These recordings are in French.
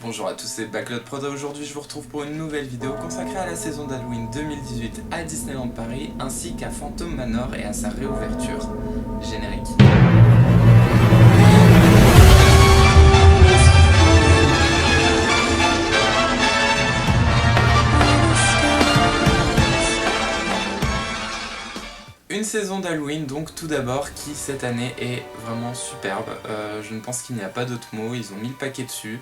Bonjour à tous, c'est Backlot Prod. Aujourd'hui je vous retrouve pour une nouvelle vidéo consacrée à la saison d'Halloween 2018 à Disneyland Paris ainsi qu'à Phantom Manor et à sa réouverture. Générique. Une saison d'Halloween donc tout d'abord qui cette année est vraiment superbe. Je ne pense qu'il n'y a pas d'autre mot, ils ont mis le paquet dessus.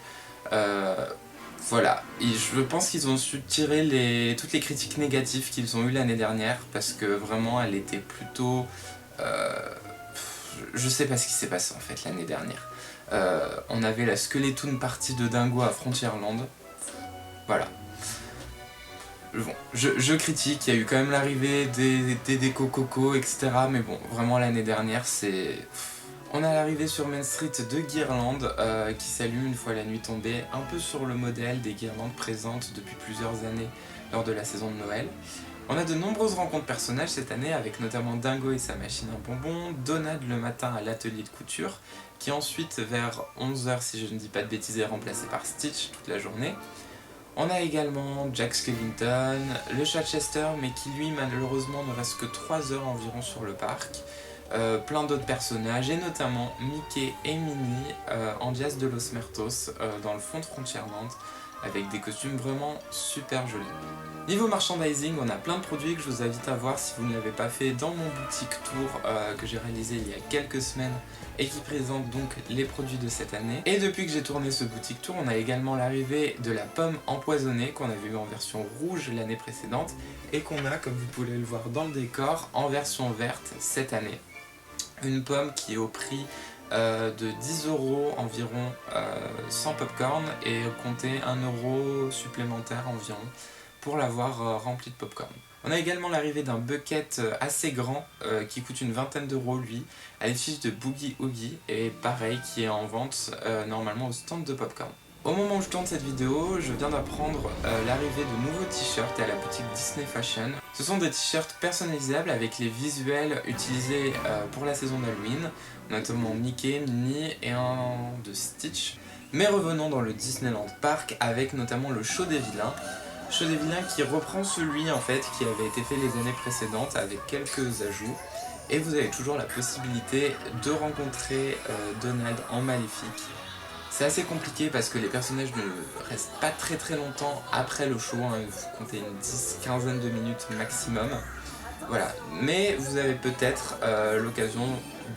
Voilà, et je pense qu'ils ont su tirer toutes les critiques négatives qu'ils ont eues l'année dernière parce que vraiment elle était plutôt... je sais pas ce qui s'est passé en fait l'année dernière. On avait la Skeleton Party de Dingo à Frontierland. Voilà. Bon, je critique, il y a eu quand même l'arrivée des déco coco, etc. Mais bon, vraiment l'année dernière c'est... On a l'arrivée sur Main Street de guirlandes qui s'allument une fois la nuit tombée, un peu sur le modèle des guirlandes présentes depuis plusieurs années lors de la saison de Noël. On a de nombreuses rencontres personnages cette année avec notamment Dingo et sa machine à bonbons, Donald le matin à l'atelier de couture, qui ensuite vers 11 h si je ne dis pas de bêtises est remplacé par Stitch toute la journée. On a également Jack Skellington, le chat Chester mais qui lui malheureusement ne reste que 3 heures environ sur le parc. Plein d'autres personnages et notamment Mickey et Minnie en Dias de los Muertos dans le fond de Frontierland avec des costumes vraiment super jolis. Niveau merchandising, on a plein de produits que je vous invite à voir si vous ne l'avez pas fait dans mon boutique tour que j'ai réalisé il y a quelques semaines et qui présente donc les produits de cette année. Et depuis que j'ai tourné ce boutique tour, on a également l'arrivée de la pomme empoisonnée qu'on avait eu en version rouge l'année précédente et qu'on a, comme vous pouvez le voir dans le décor, en version verte cette année. Une pomme qui est au prix de 10 € environ sans popcorn et compter 1 € supplémentaire environ pour l'avoir rempli de popcorn. On a également l'arrivée d'un bucket assez grand qui coûte une vingtaine d'euros lui, à l'effigie de Boogie Oogie et pareil qui est en vente normalement au stand de popcorn. Au moment où je tourne cette vidéo, je viens d'apprendre l'arrivée de nouveaux t-shirts à la boutique Disney Fashion. Ce sont des t-shirts personnalisables avec les visuels utilisés pour la saison d'Halloween, notamment Mickey, Minnie et un de Stitch. Mais revenons dans le Disneyland Park avec notamment le show des vilains. Show des vilains qui reprend celui en fait qui avait été fait les années précédentes avec quelques ajouts. Et vous avez toujours la possibilité de rencontrer Donald en Maléfique. C'est assez compliqué parce que les personnages ne restent pas très longtemps après le show, hein, vous comptez une 10-15 de minutes maximum. Voilà, mais vous avez peut-être l'occasion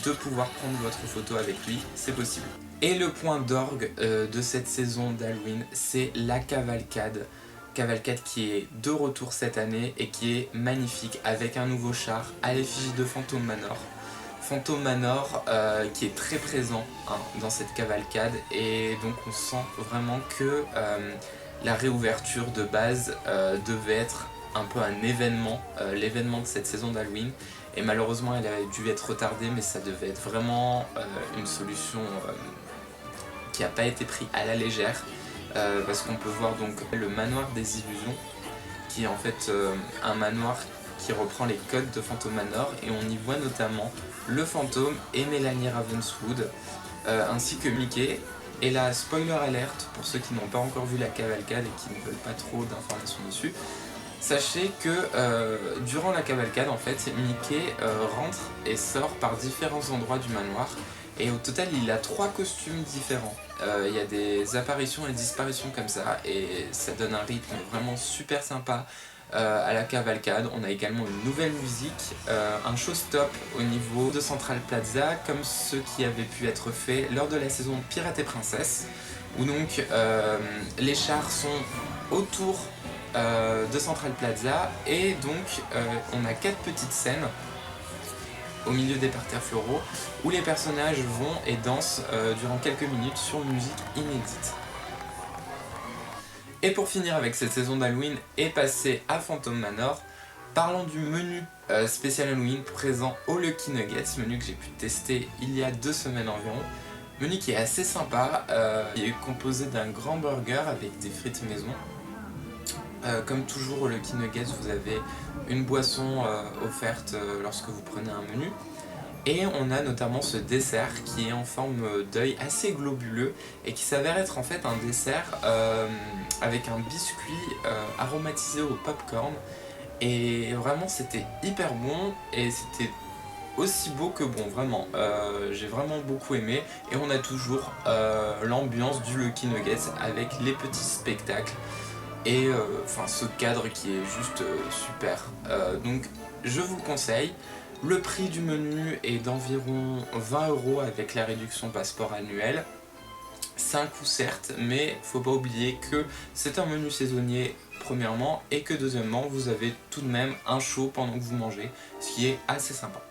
de pouvoir prendre votre photo avec lui, c'est possible. Et le point d'orgue de cette saison d'Halloween, c'est la cavalcade. Cavalcade qui est de retour cette année et qui est magnifique avec un nouveau char à l'effigie de Phantom Manor. Phantom Manor qui est très présent dans cette cavalcade et donc on sent vraiment que la réouverture de base devait être un peu un événement, l'événement de cette saison d'Halloween et malheureusement elle avait dû être retardée mais ça devait être vraiment une solution qui n'a pas été prise à la légère parce qu'on peut voir donc le manoir des illusions qui est en fait un manoir qui reprend les codes de Phantom Manor et on y voit notamment le fantôme et Melanie Ravenswood ainsi que Mickey. Et là, spoiler alert pour ceux qui n'ont pas encore vu la cavalcade et qui ne veulent pas trop d'informations dessus, sachez que durant la cavalcade en fait Mickey rentre et sort par différents endroits du manoir et au total il a 3 costumes différents. Il y a des apparitions et disparitions comme ça et ça donne un rythme vraiment super sympa à la cavalcade. On a également une nouvelle musique, un showstop au niveau de Central Plaza comme ceux qui avaient pu être faits lors de la saison Pirates et Princesses où donc les chars sont autour de Central Plaza et donc on a 4 petites scènes au milieu des parterres floraux où les personnages vont et dansent durant quelques minutes sur une musique inédite. Et pour finir avec cette saison d'Halloween et passer à Phantom Manor, parlons du menu spécial Halloween présent au Lucky Nuggets, menu que j'ai pu tester il y a 2 semaines environ. Menu qui est assez sympa, qui est composé d'un grand burger avec des frites maison. Comme toujours au Lucky Nuggets, vous avez une boisson offerte lorsque vous prenez un menu. Et on a notamment ce dessert qui est en forme d'œil assez globuleux et qui s'avère être en fait un dessert avec un biscuit aromatisé au popcorn. Et vraiment c'était hyper bon et c'était aussi beau que bon, vraiment. J'ai vraiment beaucoup aimé. Et on a toujours l'ambiance du Lucky Nuggets avec les petits spectacles et enfin ce cadre qui est juste super. Donc je vous conseille. Le prix du menu est d'environ 20 € avec la réduction passeport annuel. C'est un coût certes, mais faut pas oublier que c'est un menu saisonnier premièrement et que deuxièmement vous avez tout de même un show pendant que vous mangez, ce qui est assez sympa.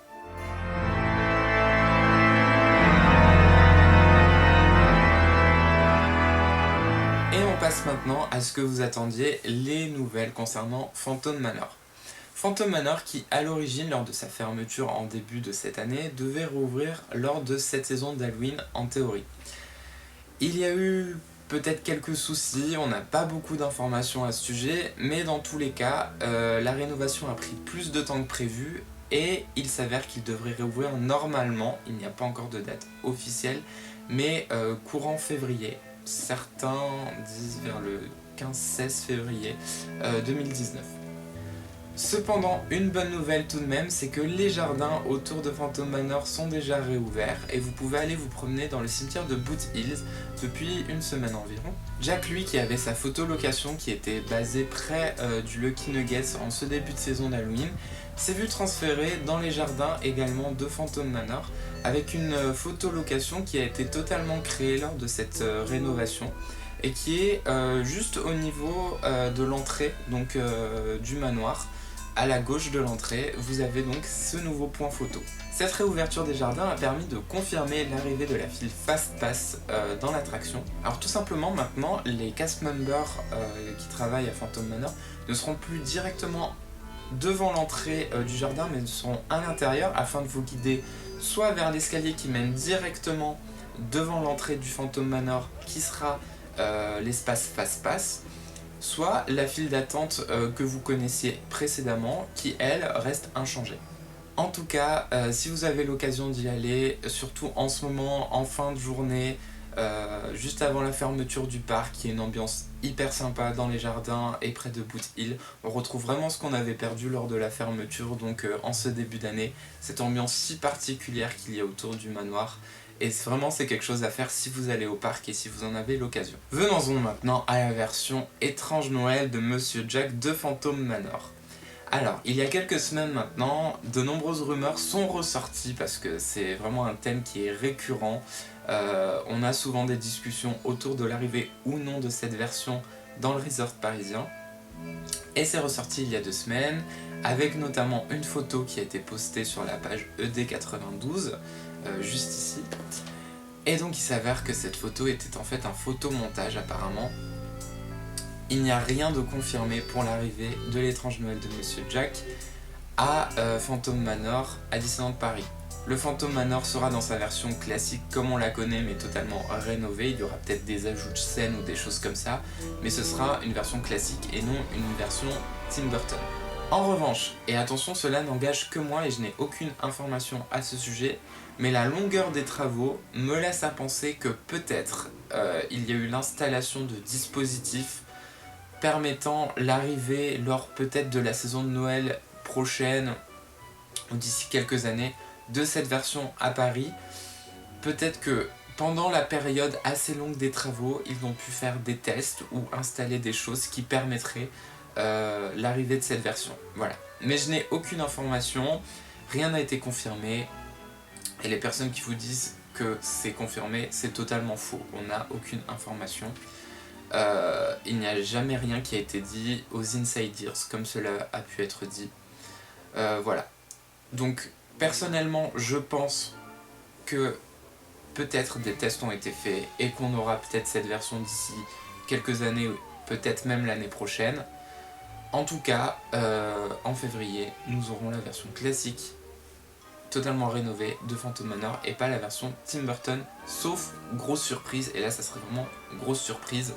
Et on passe maintenant à ce que vous attendiez, les nouvelles concernant Phantom Manor. Phantom Manor qui, à l'origine, lors de sa fermeture en début de cette année, devait rouvrir lors de cette saison d'Halloween en théorie. Il y a eu peut-être quelques soucis, on n'a pas beaucoup d'informations à ce sujet, mais dans tous les cas, la rénovation a pris plus de temps que prévu et il s'avère qu'il devrait rouvrir normalement, il n'y a pas encore de date officielle, mais courant février. Certains disent vers le 15-16 février 2019. Cependant, une bonne nouvelle tout de même, c'est que les jardins autour de Phantom Manor sont déjà réouverts et vous pouvez aller vous promener dans le cimetière de Boot Hills depuis une semaine environ. Jack, lui, qui avait sa photolocation qui était basée près du Lucky Nuggets en ce début de saison d'Halloween, s'est vu transférer dans les jardins également de Phantom Manor avec une photolocation qui a été totalement créée lors de cette rénovation et qui est juste au niveau de l'entrée donc du manoir. À la gauche de l'entrée, vous avez donc ce nouveau point photo. Cette réouverture des jardins a permis de confirmer l'arrivée de la file Fast Pass dans l'attraction. Alors tout simplement maintenant, les cast members qui travaillent à Phantom Manor ne seront plus directement devant l'entrée du jardin, mais seront à l'intérieur afin de vous guider soit vers l'escalier qui mène directement devant l'entrée du Phantom Manor qui sera l'espace Fast Pass, soit la file d'attente que vous connaissiez précédemment qui elle reste inchangée. En tout cas, si vous avez l'occasion d'y aller, surtout en ce moment, en fin de journée, juste avant la fermeture du parc, qui est une ambiance hyper sympa dans les jardins et près de Boot Hill, on retrouve vraiment ce qu'on avait perdu lors de la fermeture, donc en ce début d'année, cette ambiance si particulière qu'il y a autour du manoir. Et vraiment c'est quelque chose à faire si vous allez au parc et si vous en avez l'occasion. Venons-en maintenant à la version étrange Noël de Monsieur Jack de Phantom Manor. Alors, il y a quelques semaines maintenant, de nombreuses rumeurs sont ressorties parce que c'est vraiment un thème qui est récurrent. On a souvent des discussions autour de l'arrivée ou non de cette version dans le resort parisien. Et c'est ressorti il y a 2 semaines, avec notamment une photo qui a été postée sur la page ED92, juste ici. Et donc il s'avère que cette photo était en fait un photomontage apparemment. Il n'y a rien de confirmé pour l'arrivée de l'étrange Noël de Monsieur Jack à Phantom Manor à Disneyland Paris. Le Phantom Manor sera dans sa version classique comme on la connaît mais totalement rénovée. Il y aura peut-être des ajouts de scènes ou des choses comme ça, mais ce sera une version classique et non une version Tim Burton. En revanche, et attention, cela n'engage que moi et je n'ai aucune information à ce sujet, mais la longueur des travaux me laisse à penser que peut-être il y a eu l'installation de dispositifs permettant l'arrivée lors peut-être de la saison de Noël prochaine ou d'ici quelques années de cette version à Paris. Peut-être que pendant la période assez longue des travaux, ils ont pu faire des tests ou installer des choses qui permettraient l'arrivée de cette version. Voilà. Mais je n'ai aucune information, rien n'a été confirmé, et les personnes qui vous disent que c'est confirmé, c'est totalement faux. On n'a aucune information. Il n'y a jamais rien qui a été dit aux insiders comme cela a pu être dit. Voilà. Donc personnellement, je pense que peut-être des tests ont été faits et qu'on aura peut-être cette version d'ici quelques années, peut-être même l'année prochaine. En tout cas, en février, nous aurons la version classique totalement rénovée de Phantom Manor et pas la version Tim Burton, sauf grosse surprise, et là ça serait vraiment grosse surprise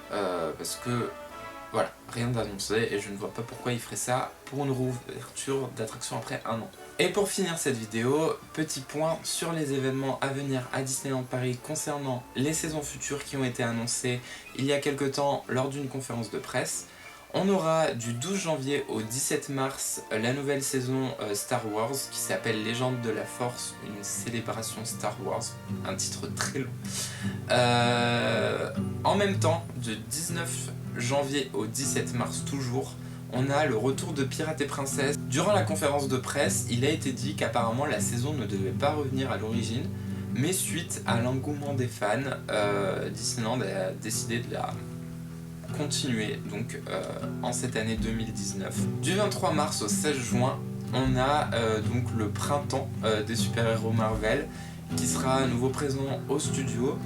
parce que Voilà, rien d'annoncé et je ne vois pas pourquoi il ferait ça pour une réouverture d'attraction après 1 an. Et pour finir cette vidéo, petit point sur les événements à venir à Disneyland Paris concernant les saisons futures qui ont été annoncées il y a quelques temps lors d'une conférence de presse. On aura du 12 janvier au 17 mars la nouvelle saison Star Wars qui s'appelle Légende de la Force, une célébration Star Wars, un titre très long. En même temps, du 19 janvier au 17 mars toujours, on a le retour de Pirates et Princesses. Durant la conférence de presse, il a été dit qu'apparemment la saison ne devait pas revenir à l'origine, mais suite à l'engouement des fans, Disneyland a décidé de la continuer donc en cette année 2019. Du 23 mars au 16 juin, on a donc le printemps des super-héros Marvel qui sera à nouveau présent au studio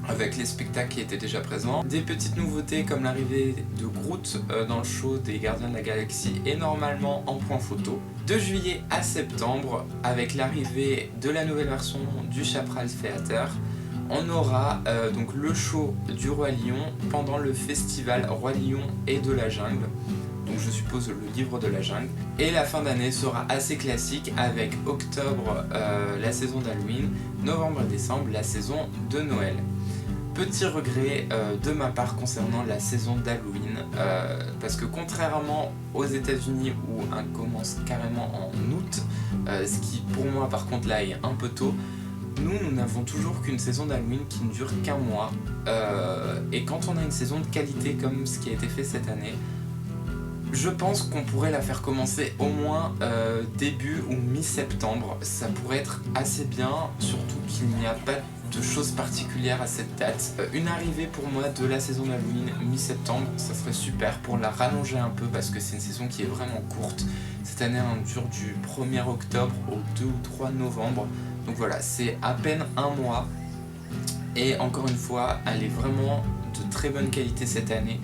avec les spectacles qui étaient déjà présents. Des petites nouveautés comme l'arrivée de Groot dans le show des Gardiens de la Galaxie et normalement en point photo. De juillet à septembre, avec l'arrivée de la nouvelle version du Chaparral Theater, on aura donc le show du Roi Lion pendant le festival Roi Lion et de la Jungle. Donc je suppose le livre de la jungle. Et la fin d'année sera assez classique avec octobre la saison d'Halloween, novembre et décembre la saison de Noël. Petit regret de ma part concernant la saison d'Halloween, parce que contrairement aux États-Unis où elle commence carrément en août, ce qui pour moi par contre là est un peu tôt, nous n'avons toujours qu'une saison d'Halloween qui ne dure qu'un mois, et quand on a une saison de qualité comme ce qui a été fait cette année, je pense qu'on pourrait la faire commencer au moins début ou mi-septembre. Ça pourrait être assez bien, surtout qu'il n'y a pas de choses particulières à cette date. Une arrivée pour moi de la saison d'Halloween mi-septembre, ça serait super pour la rallonger un peu parce que c'est une saison qui est vraiment courte. Cette année elle dure du 1er octobre au 2 ou 3 novembre. Donc voilà, c'est à peine un mois. Et encore une fois, elle est vraiment de très bonne qualité cette année.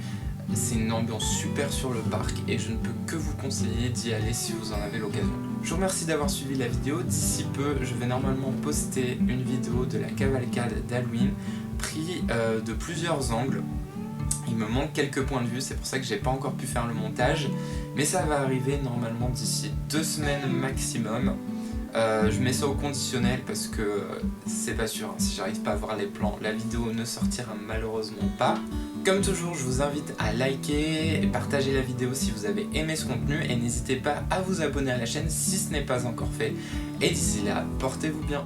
C'est une ambiance super sur le parc et je ne peux que vous conseiller d'y aller si vous en avez l'occasion. Je vous remercie d'avoir suivi la vidéo. D'ici peu, je vais normalement poster une vidéo de la cavalcade d'Halloween pris de plusieurs angles. Il me manque quelques points de vue, c'est pour ça que j'ai pas encore pu faire le montage. Mais ça va arriver normalement d'ici 2 semaines maximum. Je mets ça au conditionnel parce que c'est pas sûr, hein. Si j'arrive pas à voir les plans, la vidéo ne sortira malheureusement pas. Comme toujours, je vous invite à liker et partager la vidéo si vous avez aimé ce contenu et n'hésitez pas à vous abonner à la chaîne si ce n'est pas encore fait. Et d'ici là, portez-vous bien.